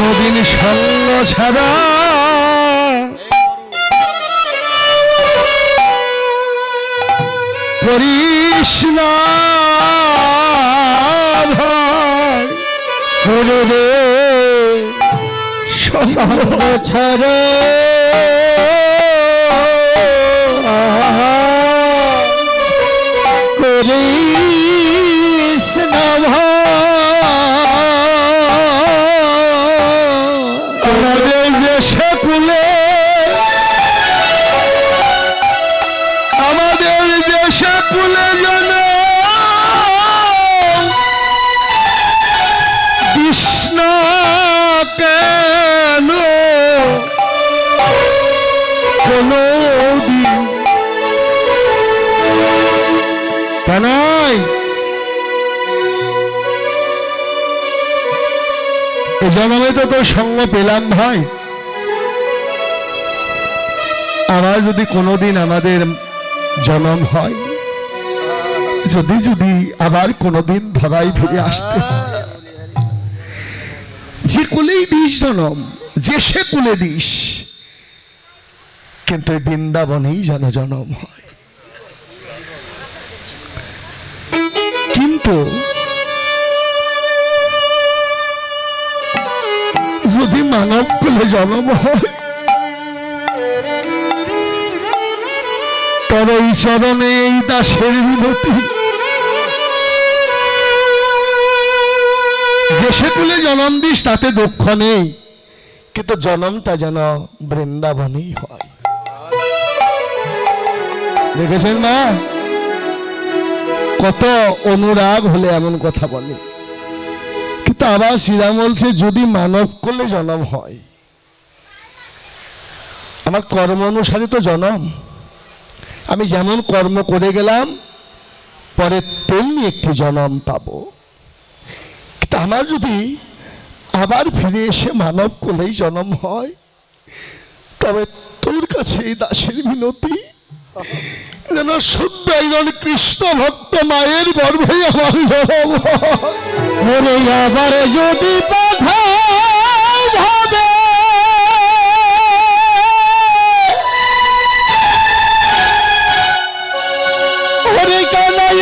কোনদিন সঙ্গ ছাড়া করিস না ভয় করে রে সঙ্গ ছাড়া করিস না আমাদের দেশে কুলে যেন কৃষ্ণ কেন কোনো দিন কানাই এই জন্মে তো তোর সঙ্গ পেলাম ভাই। আবার যদি কোনোদিন আমাদের জন্ম হয়, যদি যদি আবার কোনোদিন ধরাই ফিরে আসতে হয়, যে কুলেই দিস জনম, যে সে কুলে দিস, কিন্তু বৃন্দাবনেই যেন জনম হয়। কিন্তু যদি মানব কুলে জন্ম হয়, তবে এই চরণে এই দাসের বিনতি, যে সে কুলে জন্ম দিস তাতে দুঃখ নেই, কিন্তু জন্মটা যেন বৃন্দাবনেই হয়। দেখেছেন না কত অনুরাগ হলে এমন কথা বলে। কিন্তু আবার শ্রীরাম বলছে যদি মানব কুলে জন্ম হয়, আমার কর্ম অনুসারে তো জন্ম, আমি যেমন কর্ম করে গেলাম পরে তেমনি একটি জন্ম পাবো। কিন্তু আমার যদি আবার ফিরে এসে মানব কোলেই জন্ম হয়, তবে তোর কাছে এই দাসের মিনতি, যেন শুদ্ধ একজন কৃষ্ণ ভক্ত মায়ের গর্ভে আমার জন্ম হয়। আবার যদি পাঠাও ভাবে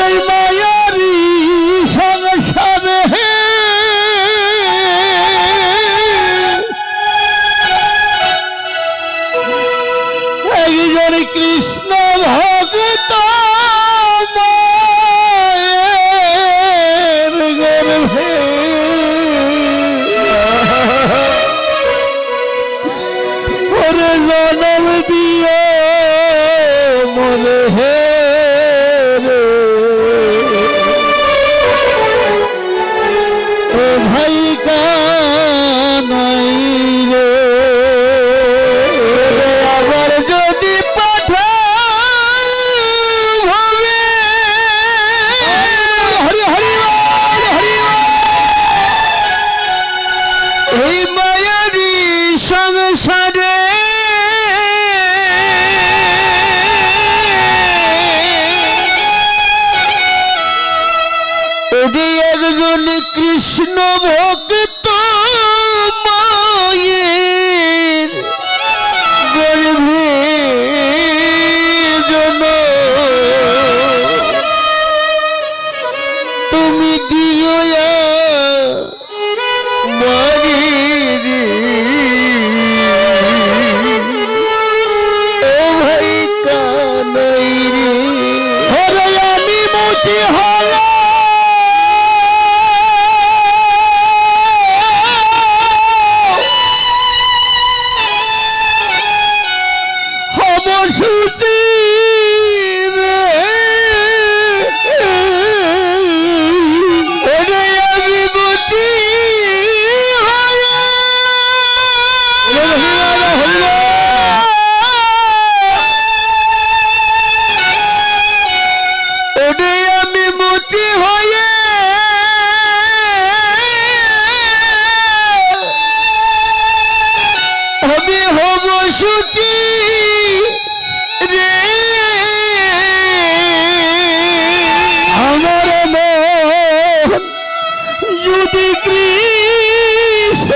এই মায়ারি সংসারে একজন কৃষ্ণ ভক্ত মায়ের গর্ভে ওরে জন্ম দিয়ে মনে হে ভাই কানাই রে। আবার যদি পাঠাও হবে হরি হরি হরি এই মায়ারি সংসারে একজন কৃষ্ণ ভক্ত মায়ের গর্ভে জন্ম তুমি দিও মারি রে ও ভাই কানাই রে। হরে আমি মুচি হলো সুচি রে আমি বুঝি আমি মুচি হয়ে আমি হব সুচি আমার মন যদি কৃষ্ণ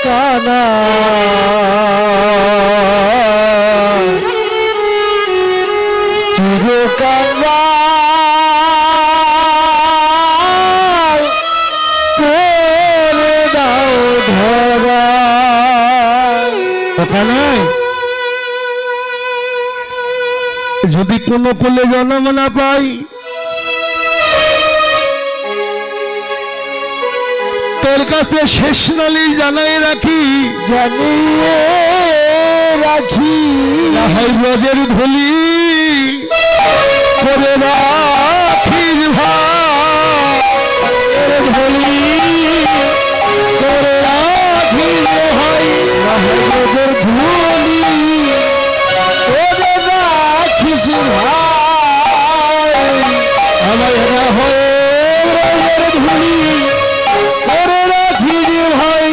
কানা চিরকানা করে দাও ধরা ওখানে যদি কোনো কোলে জন্ম না পাই তোর কাছে শেষ নালি জানাই রাখি জানিয়ে রাখি না হয় ব্রজের ধুলি করে রাখির ধুলি করে রাখির হয় না হয় ব্রজের ধুলি করে রাখিস ভাই আমার না হয় ব্রজের ধুলি করে রাখির ভাই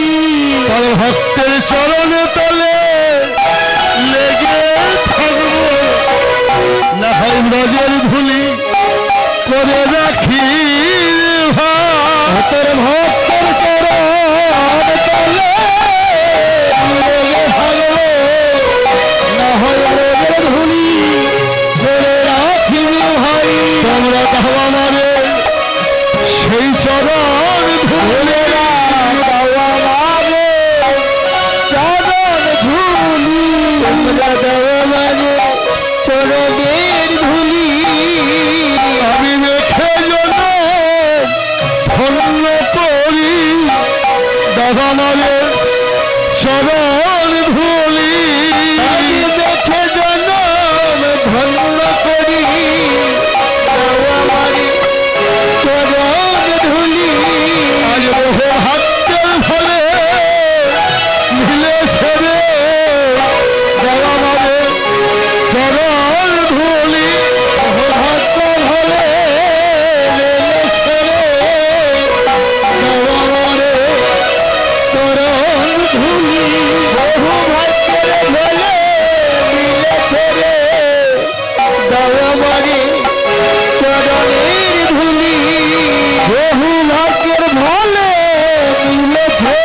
তার ভক্তের চরণে তলে লেগে থাকবো না হয় ব্রজের ধুলি করে রাখি তোর ভক্তের চরণ তলে লেগে থাকবো না হয় ব্রজের ধুলি করে রাখি ভাই তোমরা তাও আমারে সেই চরণ ধুলে চরণের ধুলি আমি দেখে ধন্য করি দাদা মারে চরণ ধুলি আমি দেখে ধন্য করি আমারে চরণ ধুলি আজ বহু হাতের ফলে মিলেছে রে দাদা মারে চরণ ধুলি হাতের ফলে মিলেছে রে দাদা মারে চরণ ধুলি বহু হাতের ফলে মিলেছে রে দাদা মারে চরণের ধুলি বহু ভাগ্যের ফলে মিলেছে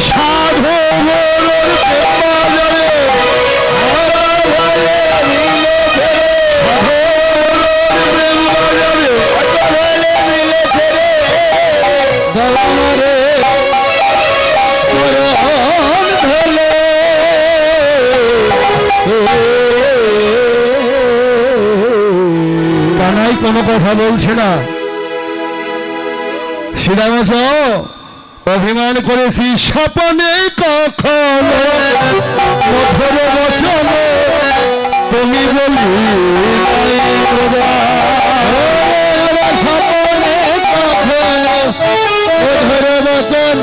সাধু মোর প্রেমাজরে মিলেছে মিলেছে রে দলরে চরণ ধলে কানাই কোনো কথা বলছে না শ্রীরামচ অভিমান করেছি স্বপনে কখনো মধুর বচন তুমি বলি স্বপনে কখনো মধুর বচন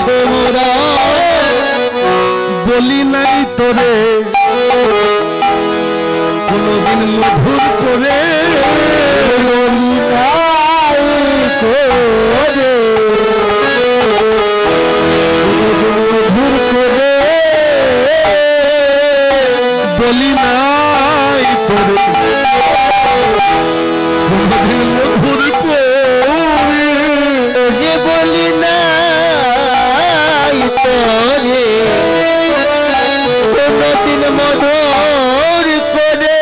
আছে মোরা বলি নাই তোরে কোনদিন মধুর করে বলি নাই তোরে মধুর করে বলি নাই তোরে কোনদিন মধুর করে বলি নাই তোরে কোনদিন মধুর করে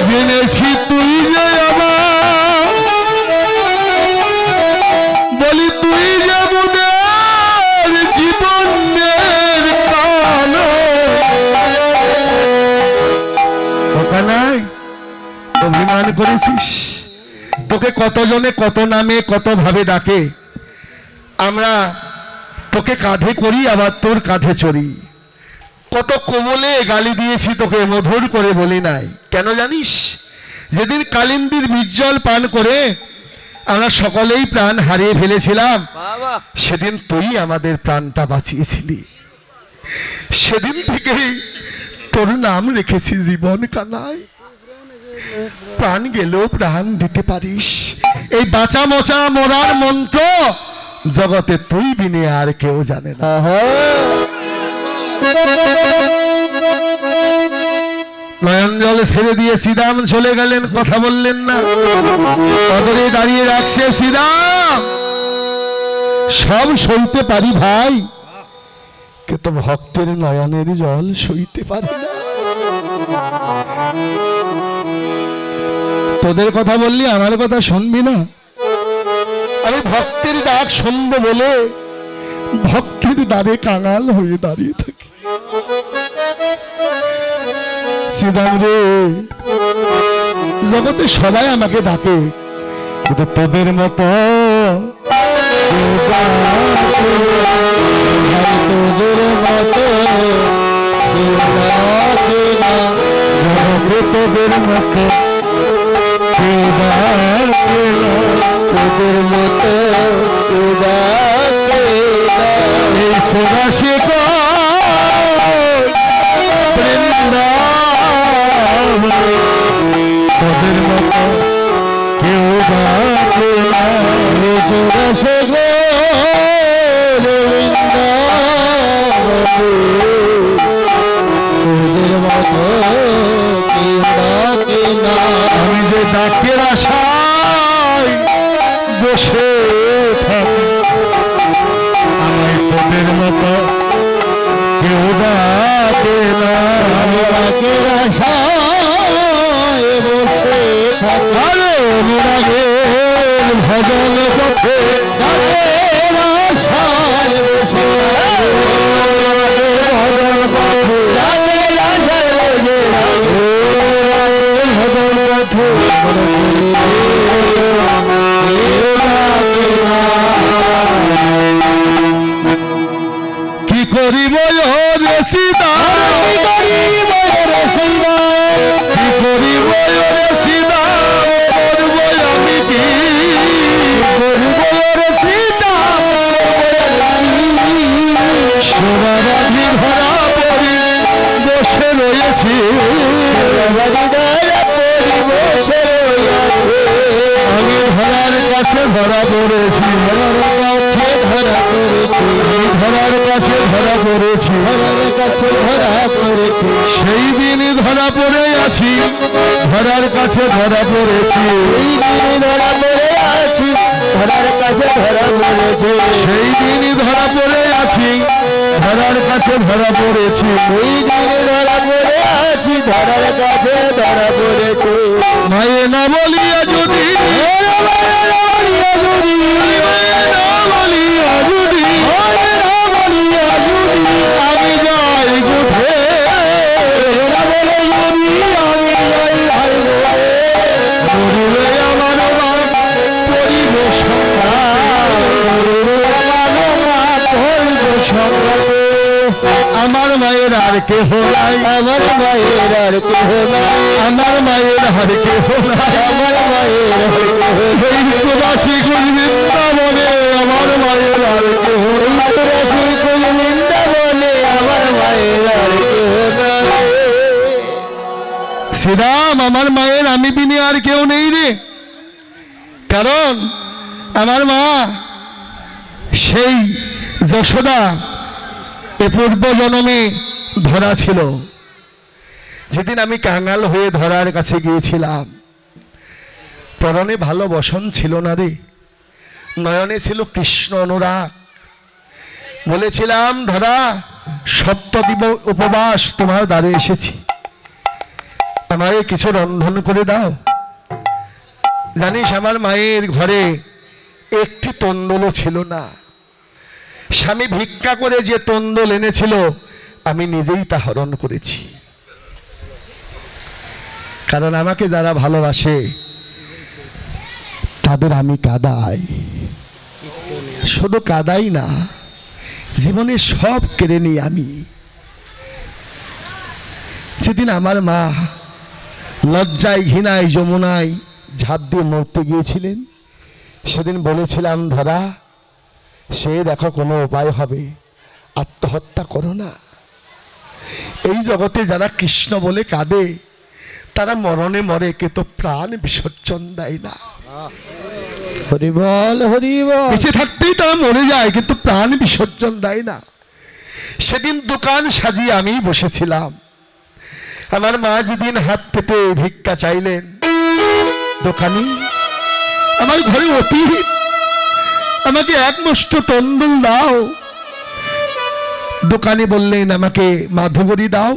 জেনেছি তুই যে আমার বলি তুই যে বুদের জীবনের কালো ওখানে অভিমান করেছিস তোকে কতজনে কত নামে কত ভাবে ডাকে আমরা তোকে কাঁধে করি আবার তোর কাঁধে চড়ি কত কোমলে গালি দিয়েছি তোকে মধুর করে বলি নাই কেন জানিস যেদিন কালিন্দীর বীর্জল পান করে আমরা সকলেই প্রাণ হারিয়ে ফেলেছিলাম সেদিন তুই আমাদের প্রাণটা বাঁচিয়েছিলি সেদিন থেকেই তোর নাম রেখেছি জীবন কানায় প্রাণ গেলেও প্রাণ দিতে পারিস এই বাঁচা মোচা মরার মন্ত্র জগতে তুই বিনে আর কেউ জানে না নয়ন জল ছেড়ে দিয়ে শ্রীরাম চলে গেলেন কথা বললেন না কদরে দাঁড়িয়ে রাখছে শ্রীরাম সব সইতে পারি ভাই কিন্তু ভক্তের নয়নের জল সইতে পারি না তোদের কথা বললি আমার কথা শুনবি না আমি ভক্তের ডাক শুনবো বলে ভক্তের দ্বারে কাঙাল হয়ে দাঁড়িয়ে থাকি শ্রীরাম রে জগতে সবাই আমাকে ডাকে কিন্তু তোদের মতো তোদের মতো তোদের মতো তোদের মতো এই সোনাশে তোদের মতো কেউ ডাকে না সোনাশে তোদের মতো কেউ ডাকে না আমি যে ডাকের আশায় বসে থাকি আমায় তোদের মতো কেউ ডাকে না আমি ডাকের আশায় বসে থাকি আরে অনুরাগের ভজন পথে ডাকের আশায় বসে কি করিব রে সীতা কি করিব রে সীতা কি করিব রে সীতা করব আমি কি করব রে সীতা সোনারাধি ধরা পড়ি বসে রয়েছি আমি ধরার কাছে ধরা পড়েছি ধরার কাছে ধরা পড়েছি সেই দিন ধরা পড়ে আছি ধরার কাছে ধরা পড়েছি ধরার কাছে ধরা পড়েছি সেই দিন ধরা পড়ে আছি ধরার কাছে ধরা পড়েছি ওই দিন ধরা পড়ে আছি ধরার কাছে ধরা পড়েছি মায়ে না বলিয়া যদি আমি যাই কোঠে আমার আমার মায়ের আর কেহ নাই আমার মায়ের আর কেহ নাই আমার মায়ের আর কেহ নাই আমার মায়ের প্রবাসী বৃন্দাবনে আমার মায়ের আর কেউ শ্রীরাম, আমার মায়ের আমি বিনে আর কেউ নেই রে। কারণ আমার মা সেই যশোদা এ পূর্ব জন্মে ধরা ছিল। যেদিন আমি কাঙাল হয়ে ধরার কাছে গিয়েছিলাম, পরনে ভালো বসন ছিল না রে, নয়নে ছিল কৃষ্ণ অনুরাগ। বলেছিলাম, ধরা সপ্তদিব উপবাস তোমার দ্বারে এসেছি, আমাকে কিছু রন্ধন করে দাও। জানিস আমার মায়ের ঘরে একটি তন্দলও ছিল না। স্বামী ভিক্ষা করে যে তন্দল এনেছিল আমি নিজেই তা হরণ করেছি। কারণ আমাকে যারা ভালোবাসে তাদের আমি কাঁদাই, শুধু কাঁদাই না, জীবনে সব কেড়ে নিই আমি। যেদিন আমার মা লজ্জায় ঘৃণায় যমুনায় ঝাঁপ দিয়ে মরতে গিয়েছিলেন, সেদিন বলেছিলাম, ধরা সে দেখো কোনো উপায় হবে, আত্মহত্যা করো না। এই জগতে যারা কৃষ্ণ বলে কাঁদে তারা মরণে মরে, কিন্তু প্রাণ বিসর্জন দেয় না। হরিবল হরিবল, বেঁচে থাকতেই তারা মরে যায়, কিন্তু প্রাণ বিসর্জন দেয় না। সেদিন দোকান সাজিয়ে আমি বসেছিলাম। আমার মা যেদিন হাত পেতে ভিক্ষা চাইলেন, দোকানি আমার ঘরে অতীত, আমাকে এক মুষ্ঠ তন্দুল দাও। দোকানি বললেন, আমাকে মাধুবরী দাও।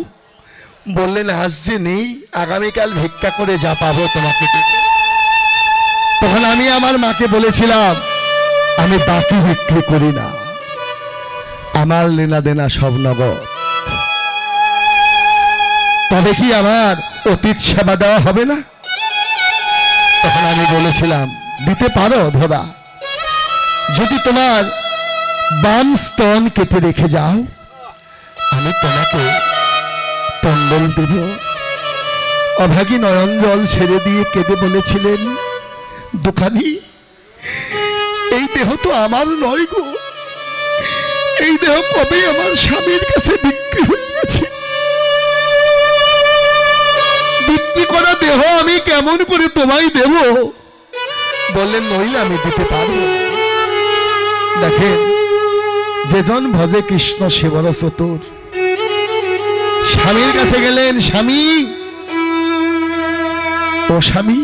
বললেন, আজ যে নেই, আগামীকাল ভিক্ষা করে যা পাবো তোমাকে দেব। তখন আমি আমার মাকে বলেছিলাম, আমি বাকি বিক্রি করি না, আমার লেনা দেনা সব নগদ। তবে কি আমার অতীত সেবা দেওয়া হবে না? তখন আমি বলেছিলাম, দিতে পারো ধরা, যদি তোমার বাম স্তন কেটে রেখে যাও, আমি তোমাকে তন্দল দেব। অভাগী নয়ন জল ছেড়ে দিয়ে কেঁদে বলেছিলেন, দোকানি এই দেহ তো আমার নয় গো, এই দেহ কবে আমার স্বামীর কাছে বিক্রি হয়ে গেছে। বিক্রি করা দেহ আমি কেমন করে তোমায় দেব? বললেন, নইলে আমি দিতে পারবো। দেখেন, যেজন ভজে কৃষ্ণ সে বড় চতুর। স্বামীর কাছে গেলেন, স্বামী ও স্বামী,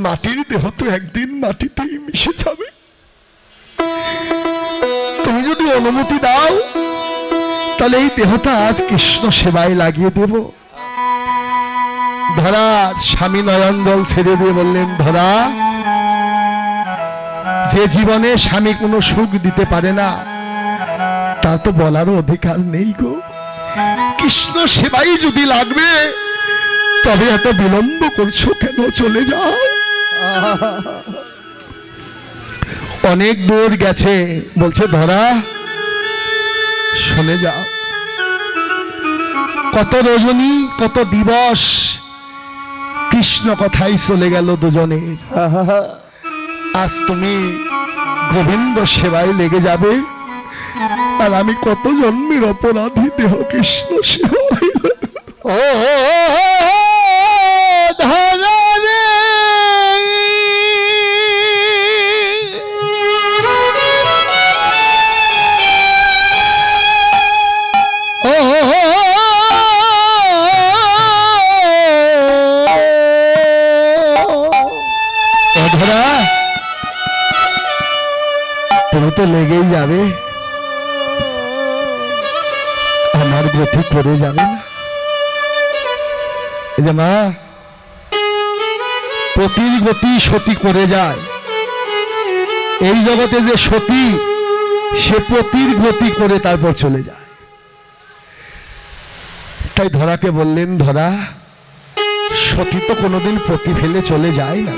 মাটির দেহ তো একদিন মাটিতেই মিশে যাবে, তুমি যদি অনুমতি দাও তাহলে এই দেহটা আজ কৃষ্ণ সেবায় লাগিয়ে দেব। ধরা স্বামী নয়ন জল ছেড়ে দিয়ে বললেন, ধরা যে জীবনে স্বামী কোনো সুখ দিতে পারে না তার তো বলারও অধিকার নেই গো। কৃষ্ণ সেবাই যদি লাগবে তবে এত বিলম্ব করছো কেন? চলে যাও। অনেক দূর গেছে, বলছে, ধরা শুনে যাও। কত রজনী কত দিবস কৃষ্ণ কথাই চলে গেল দুজনের। আজ তুমি গোবিন্দ সেবায় লেগে যাবে, আর আমি কত জন্মের অপরাধী দেহ কৃষ্ণ সেবায়। ও ধরা রে, ও ধরা, তুমি তো লেগেই যাবে, আমার গতি করে যাবে না। এই যে মা, পতির গতি সতী করে যায়। এই জগতে যে সতী, সে পতির গতি করে তারপর চলে যায়। তাই ধরাকে বললেন, ধরা সতী তো কোনোদিন পতি ফেলে চলে যায় না,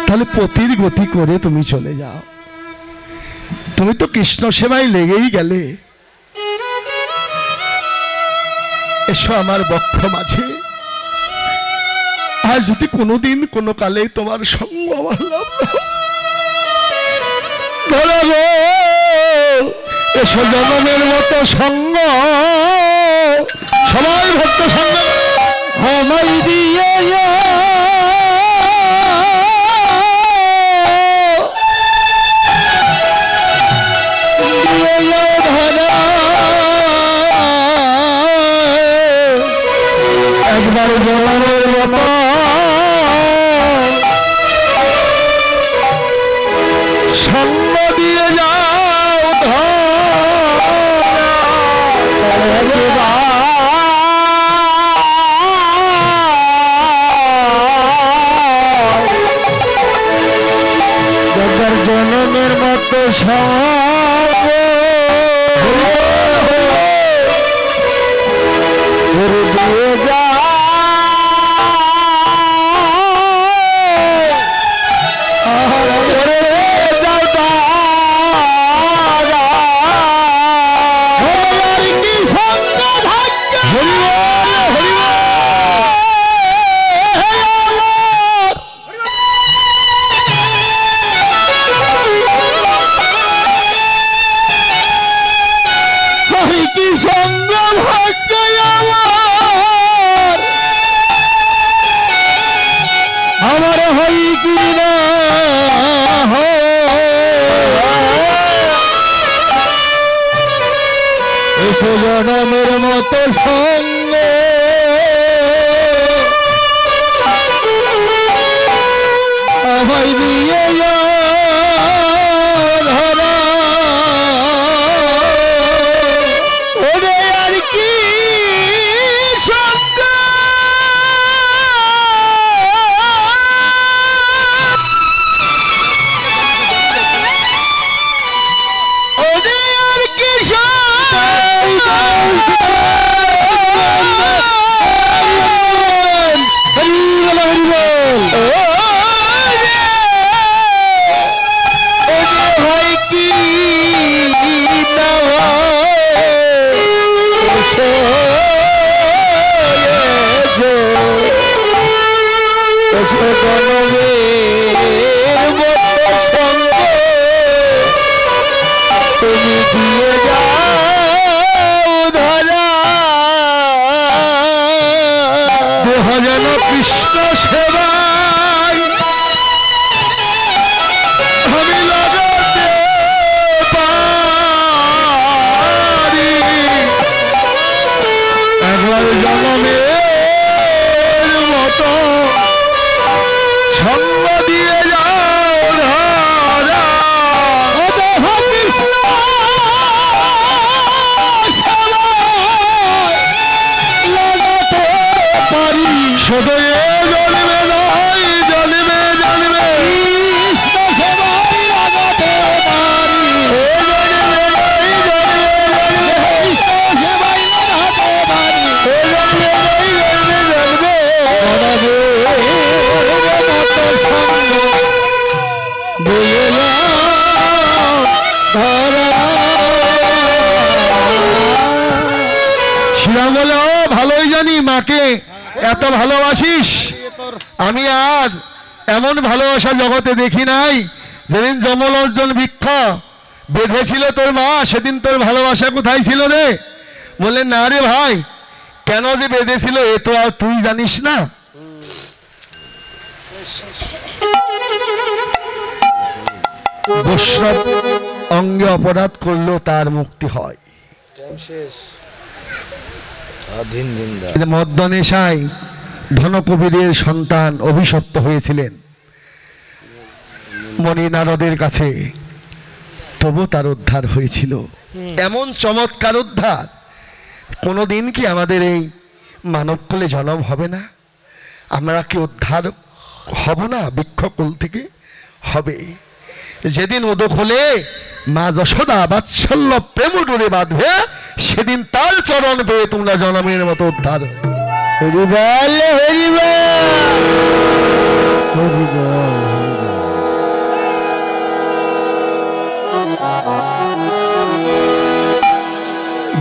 তাহলে পতির গতি করে তুমি চলে যাও। তুমি তো কৃষ্ণ সেবায় লেগেই গেলে, এসো আমার বক্ষ মাঝে। আর যদি কোনোদিন কোনো কালে তোমার সঙ্গ আমার লাভ না, ধরো গো এসো জনমের মতো সঙ্গ, সবাই ভক্ত সঙ্গ আমায় দিয়ে একবার জনমের মতো সঙ্গ দিয়ে যাও একবার জনমের মতো সঙ্গ দিয়ে যা আমার হই কি না এসো জনমের মতো সঙ্গ আমায় দিয়ে ধরা ওরে আর কি সঙ্গ তুমি দিয়ে যাও ধরা যেন কৃষ্ণ সেবায় আমি লাগাতে পারি একবার জনমের মতো সঙ্গ দিয়ে যাও ধরা কৃষ্ণ লাগাতে পারি শুধু জন্মে নয় জন্মে জন্মে কৃষ্ণ সেবায় লাগাতে পারি কৃষ্ণ সেবায় লাগাতে পারি শ্রীরাম বলে ও ভালোই জানি মাকে এত ভালোবাসিস, আমি আর এমন ভালোবাসা জগতে দেখি নাই। যেদিন যমলোচন বৃক্ষ বেঁধেছিল তোর মা, সেদিন তোর ভালোবাসা কোথায় ছিল রে? বললেন না রে ভাই, কেন যে বেঁধেছিল এ তো আর তুই জানিস না। বৈষ্ণব অঙ্গে অপরাধ করলেও তার মুক্তি হয়। মদ্যনেশায় ধনকবীরের সন্তান অভিশপ্ত হয়েছিলেন মণি নারদের কাছে, তবু তার উদ্ধার হয়েছিল। এমন চমৎকার উদ্ধার কোনোদিন কি আমাদের এই মানবকুলে জন্ম হবে না? আমরা কি উদ্ধার হব না? বৃক্ষকুল থেকে হবে। যেদিন উদক হলে মা যশোদা বাৎসল্য প্রেম ডোরে বাঁধবে, সেদিন তার চরণ পেয়ে তোমরা জনমের মতো উদ্ধার। হরিবল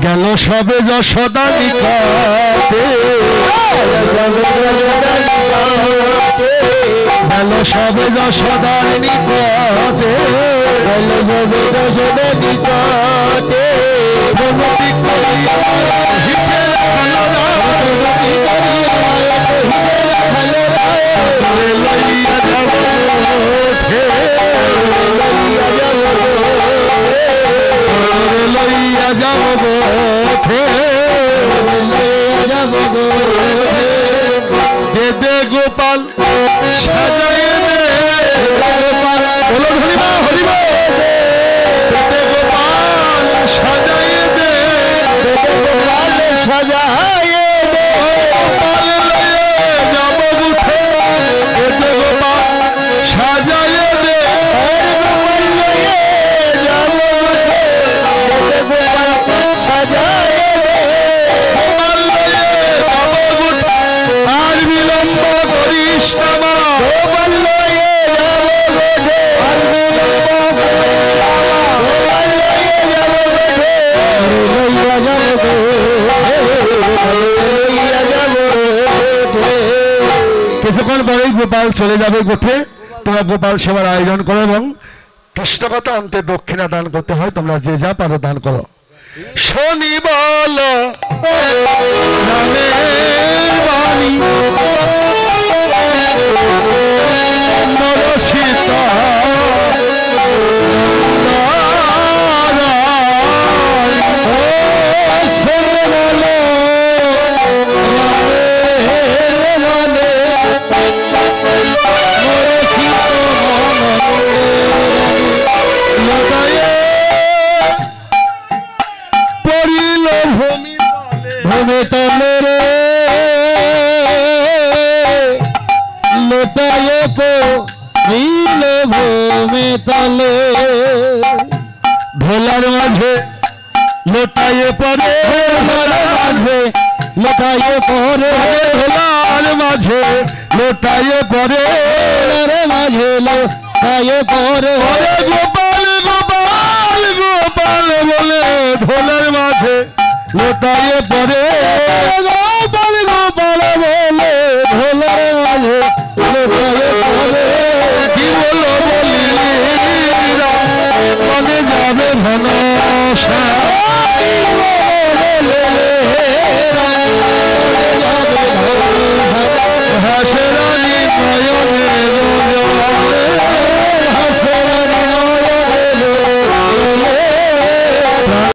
গেল সবে যশোদা নিকটে, গেল সবে যশোদার নিকটে, গোপাল সাজাইয়ে দে গোপাল সাজাইয়ে দে সাজাইয়ে দে গোপাল সাজাইয়ে দে আর বিলম্ব করিস না কিছুক্ষণ পরেই গোপাল চলে যাবে গোঠে। তোমরা গোপাল সেবার আয়োজন করো এবং কৃষ্ণগত অন্তে দক্ষিণা দান করতে হয়। তোমরা যে যা পারো দান করো। শনি বল সীতা ভূমি তলে রে লোটায় পড়িল ভূমি তলে ভোলার মাঝে লোটায় পড়ে মাঝে লোটায় পড়ে ভোলার মাঝে লোটায় পড়ে মাঝে লোটায় পড়ে গোপাল গোপাল গোপাল বলে ঢোলের মাঝে লোটায় পড়ে